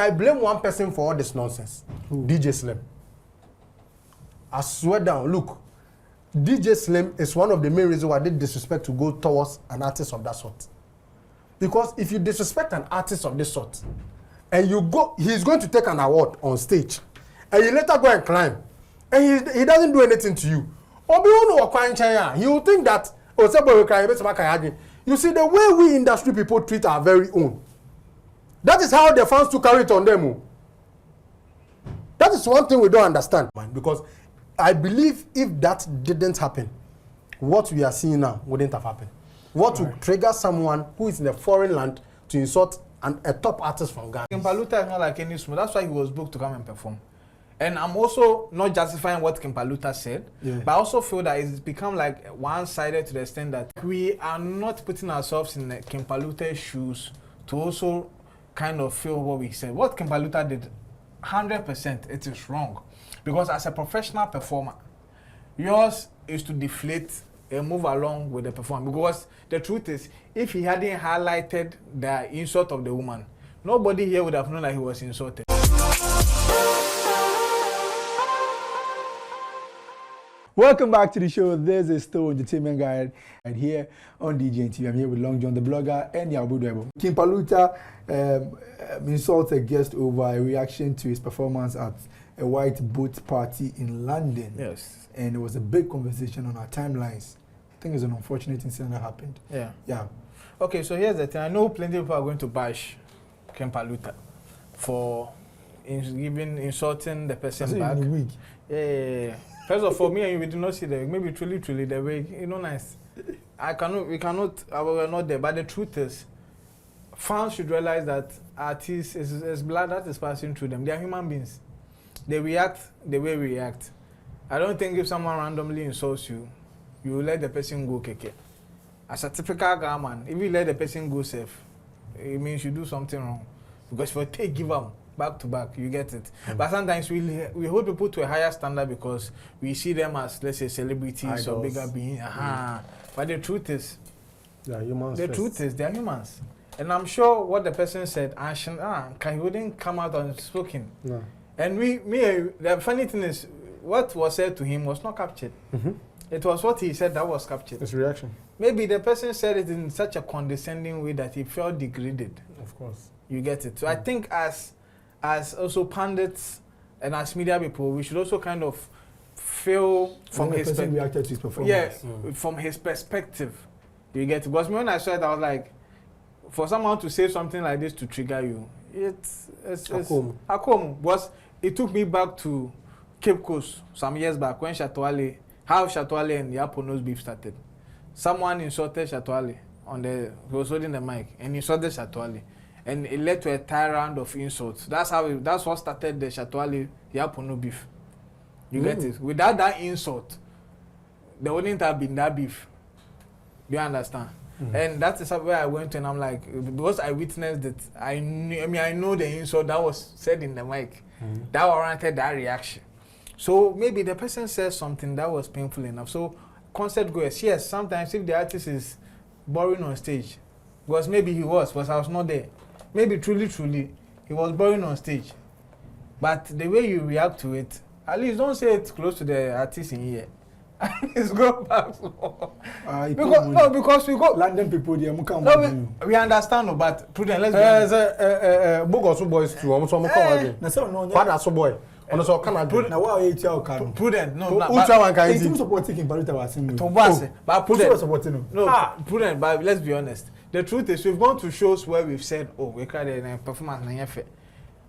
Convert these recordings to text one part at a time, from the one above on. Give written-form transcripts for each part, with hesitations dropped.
I blame one person for all this nonsense. DJ Slim. I swear down, look, DJ Slim is one of the main reasons why I did disrespect to go towards an artist of that sort. Because if you disrespect an artist of this sort, and you go, he's going to take an award on stage, and you later go and climb, and he doesn't do anything to you. He will think that, you see, the way we industry people treat our very own, that is how the fans to carry it on them. That is one thing we don't understand. Because I believe if that didn't happen, what we are seeing now wouldn't have happened. What would trigger someone who is in a foreign land to insult a top artist from Ghana? Paluta is not like any smooth. That's why he was booked to come and perform. And I'm also not justifying what Paluta said, but I also feel that it's become like one-sided to the extent that we are not putting ourselves in Paluta's shoes to also kind of feel what we said. What Paluta did, 100%, it is wrong. Because as a professional performer, yours is to deflate and move along with the performance. Because the truth is, if he hadn't highlighted the insult of the woman, nobody here would have known that he was insulted. Welcome back to the show. This is still Entertainment Guide, and here on DJTV, I'm here with Long John, the blogger, and Yabudu. King Paluta insulted a guest over a reaction to his performance at a white boat party in London. Yes. And it was a big conversation on our timelines. I think it's an unfortunate incident that happened. Yeah. Okay, so here's the thing. I know plenty of people are going to bash King Paluta for insulting the person back. In a week. Yeah. First of all, me and you, we did not see the maybe truly the way, nice. We were not there. But the truth is, fans should realize that artists is blood that is passing through them. They are human beings. They react the way we react. I don't think if someone randomly insults you, you will let the person go keke. As a typical guy man, if you let the person go safe, it means you do something wrong. Because if you give them back to back, you get it. But sometimes we hold people to a higher standard because we see them as, let's say, celebrities idols or bigger beings. But the truth is, they are humans. The truth is, they are humans. And I'm sure what the person said, he wouldn't come out unspoken. No. And the funny thing is, what was said to him was not captured. It was what he said that was captured. His reaction. Maybe the person said it in such a condescending way that he felt degraded. Of course. You get it. So I think as also pundits and as media people, we should also kind of feel from his person reacted to his performance. Yeah, from his perspective. You get it. Because when I saw it, I was like, for someone to say something like this to trigger you, it's Akom. Because it took me back to Cape Coast some years back when how Shatwale and Yapono's beef started. Someone insulted Shatwale he was holding the mic and insulted Shatwale. And it led to a round of insults. That's what started the Shatwale Yapono beef. You get it? Without that insult, there wouldn't have been that beef. Do you understand? And that is where I went and I'm like, because I witnessed it, I know the insult that was said in the mic. That warranted that reaction. So maybe the person says something that was painful enough. So concert goers, yes, sometimes if the artist is boring on stage, because maybe he was, but I was not there. Maybe truly, he was boring on stage. But the way you react to it, at least don't say it close to the artist in here. Let's go back. Because we go London people, we understand, but prudent. Let's be honest. Boys too. I'm so boy. Prudent. No. Prudent. But let's be honest. The truth is, we've gone to shows where we've said, we cried in a performance.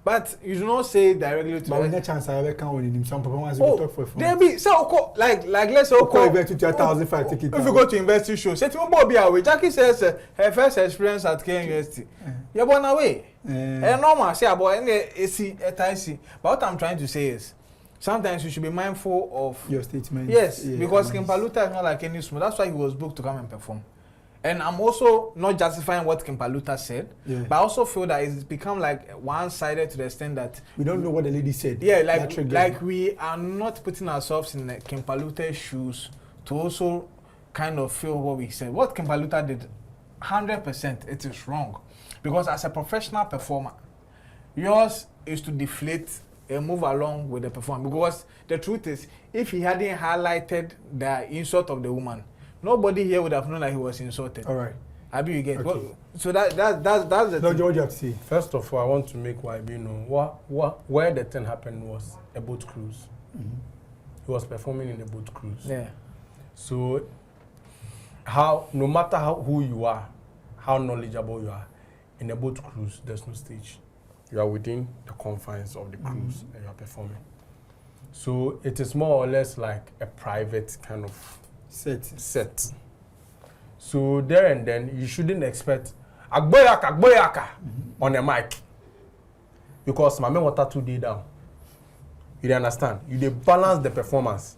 But you do not say directly to but when the chance I ever come in some performance we talk for there be so like let's say ticket. If you go to university show, say to Bobby away. Jackie says her first experience at KNUST. You're born away. And normal say about any AC at IC. But what I'm trying to say is sometimes you should be mindful of your statement. Yes, because King Paluta is not like any smooth. That's why he was booked to come and perform. And I'm also not justifying what King Paluta said, but I also feel that it's become like one-sided to the extent that we don't know what the lady said. Yeah, like we are not putting ourselves in King Paluta's shoes to also kind of feel what we said. What King Paluta did, 100%, it is wrong. Because as a professional performer, Yours is to deflate and move along with the performance. Because the truth is, if he hadn't highlighted the insult of the woman, nobody here would have known that he was insulted. All right. Abi, you get Okay. well, so that's the No, thing. George, you have to say. First of all, I want to make YB know where the thing happened was a boat cruise. He was performing in a boat cruise. Yeah. So, no matter who you are, how knowledgeable you are, in a boat cruise, there's no stage. You are within the confines of the cruise and you are performing. So it is more or less like a private kind of set. So there and then, you shouldn't expect agboyaka on a mic. Because my men water 2 days down. You understand? You dey balance the performance.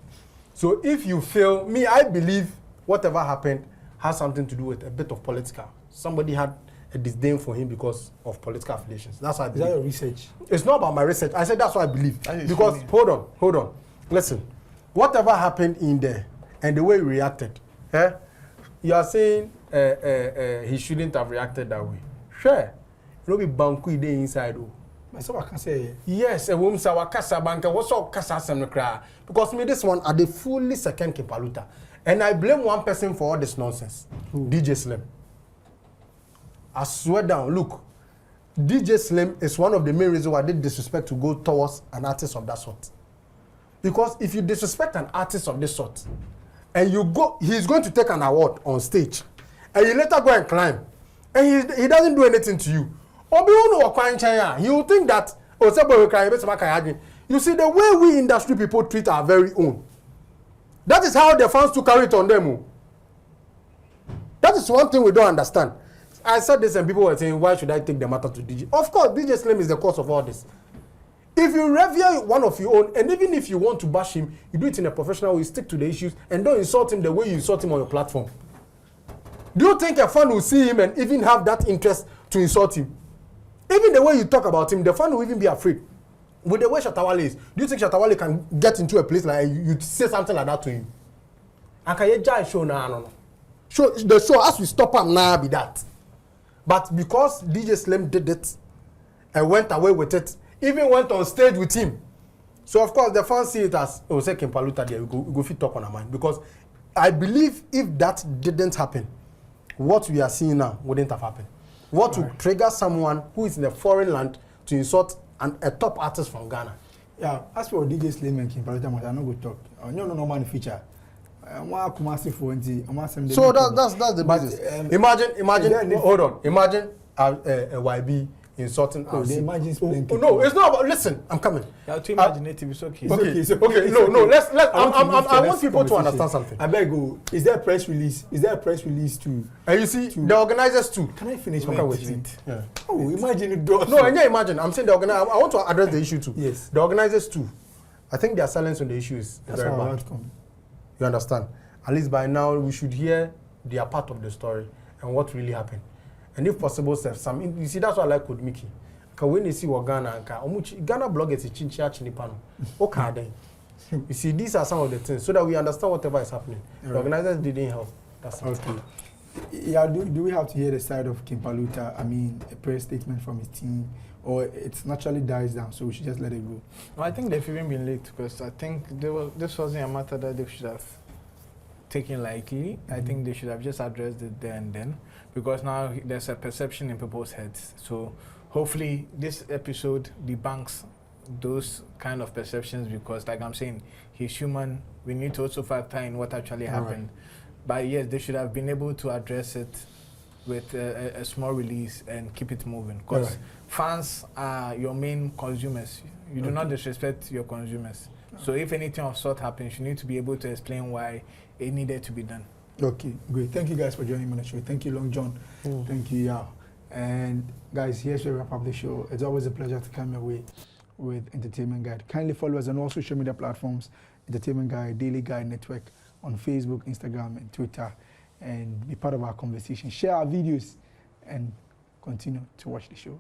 So if you feel, I believe whatever happened has something to do with a bit of political. Somebody had a disdain for him because of political affiliations. That's what I believe. Is that your research? It's not about my research. I said that's what I believe. Because, funny. hold on. Listen, whatever happened in there and the way he reacted, you are saying he shouldn't have reacted that way. Sure. You know, be banku ide inside. That's what I can say. Yes, a woman saw Kasa Banka, what's all Kasa Semnokra? Because me, this one, are they fully second Paluta. And I blame one person for all this nonsense. DJ Slim. I swear down, look, DJ Slim is one of the main reasons why I did disrespect to go towards an artist of that sort. Because if you disrespect an artist of this sort, and you go, he's going to take an award on stage, and you later go and climb, and he doesn't do anything to you. He will think that, you see, the way we industry people treat our very own, that is how the fans to carry it on them. That is one thing we don't understand. I said this and people were saying, why should I take the matter to DJ? Of course, DJ Slim is the cause of all this. If you revere one of your own, and even if you want to bash him, you do it in a professional way, stick to the issues, and don't insult him the way you insult him on your platform. Do you think a fan will see him and even have that interest to insult him? Even the way you talk about him, the fan will even be afraid. With the way Shatawale is, do you think Shatawale can get into a place like you say something like that to him? And can you judge show now? No. Show the show as we stop him now be that. But because DJ Slim did it and went away with it, even went on stage with him. So of course the fans see it as say King Paluta there, we go fit talk on our mind. Because I believe if that didn't happen, what we are seeing now wouldn't have happened. What would trigger someone who is in a foreign land to insult a top artist from Ghana? Yeah, as for DJ Slim and King Paluta, I'm not going to talk. No man feature. So that's the business. Imagine. Hold on. Imagine a YB insulting. Oh, they imagine no, it's not about. Listen, I'm coming. Yeah, too imaginative. It's okay. Okay. No. Let's. I want people to understand something. I beg you. Is there a press release? Too? And you see, the organizers too. Can I finish? Wait. Yeah. Oh, imagine it does. No, imagine. I'm saying the organizer. I want to address the issue too. Yes. The organizers too. I think their silence on the issue is very bad. You understand? At least by now, we should hear their part of the story and what really happened. And if possible, some. You see, that's what I like with Mickey. Because when they see what Ghana bloggers is chinchia. Okay, you see, these are some of the things so that we understand whatever is happening. The organizers didn't help. That's okay. Yeah, do we have to hear the side of King Paluta? I mean, a press statement from his team, or it naturally dies down, so we should just let it go? No, I think they've even been late because I think this wasn't a matter that they should have taken lightly. I think they should have just addressed it there and then, because now there's a perception in people's heads. So hopefully this episode debunks those kind of perceptions, because like I'm saying, he's human. We need to also factor in what actually happened. But yes, they should have been able to address it with a small release and keep it moving, because fans are your main consumers. You do not disrespect your consumers. So if anything of sort happens, you need to be able to explain why it needed to be done. Okay, great. Thank you guys for joining me on the show. Thank you, Long John. Thank you, Yao. And guys, here's where we wrap up the show. It's always a pleasure to come your way with Entertainment Guide. Kindly follow us on all social media platforms, Entertainment Guide, Daily Guide Network, on Facebook, Instagram, and Twitter, and be part of our conversation. Share our videos and continue to watch the show.